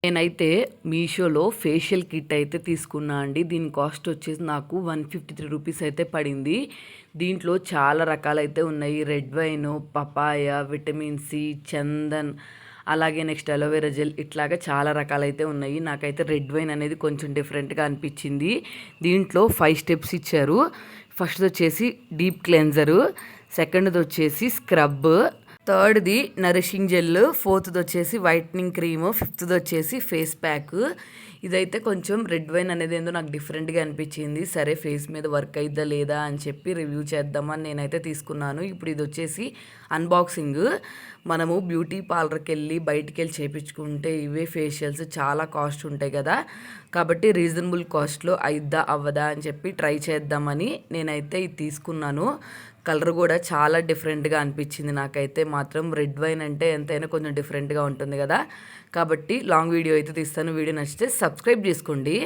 నేనైతే మీషోలో facial kit అయితే తీసుకున్నా అండి. దీని కాస్ట్ వచ్చేసి నాకు 153 రూపీస్ అయితే పడింది. దీంట్లో చాలా రకాలైతే ఉన్నాయి. Red wine, papaya, vitamin C, చందన్, అలాగే నెక్స్ట్ అలోవెరా జెల్, ఇట్లాగా చాలా రకాలైతే ఉన్నాయి. నాకైతే రెడ్ వైన్ అనేది కొంచెం డిఫరెంట్గా అనిపించింది. దీంట్లో 5 స్టెప్స్ ఇచ్చారు. ఫస్ట్ది వచ్చేసి డీప్ క్లెన్జరు, సెకండ్ది వచ్చేసి స్క్రబ్, థర్డ్ది నరిషింగ్ జెల్, ఫోర్త్ది వచ్చేసి వైట్నింగ్ క్రీము, ఫిఫ్త్ది వచ్చేసి ఫేస్ ప్యాక్. ఇదైతే కొంచెం రెడ్ వైన్ అనేది ఏందో నాకు డిఫరెంట్గా అనిపించింది. సరే ఫేస్ మీద వర్క్ అయిద్దా లేదా అని చెప్పి రివ్యూ చేద్దామని నేనైతే తీసుకున్నాను. ఇప్పుడు ఇది వచ్చేసి అన్బాక్సింగ్. మనము బ్యూటీ పార్లర్కి వెళ్ళి బయటికి వెళ్ళి చేయించుకుంటే ఇవే ఫేషియల్స్ చాలా కాస్ట్ ఉంటాయి కదా. కాబట్టి రీజనబుల్ కాస్ట్లో అయిద్దా అవ్వదా అని చెప్పి ట్రై చేద్దామని నేనైతే ఇది తీసుకున్నాను. కలర్ కూడా చాలా డిఫరెంట్గా అనిపించింది నాకైతే మాత్రం. రెడ్ వైన్ అంటే ఎంతైనా కొంచెం డిఫరెంట్గా ఉంటుంది కదా. కాబట్టి లాంగ్ వీడియో అయితే తీస్తాను. వీడియో నచ్చితే సబ్స్క్రైబ్ చేసుకోండి.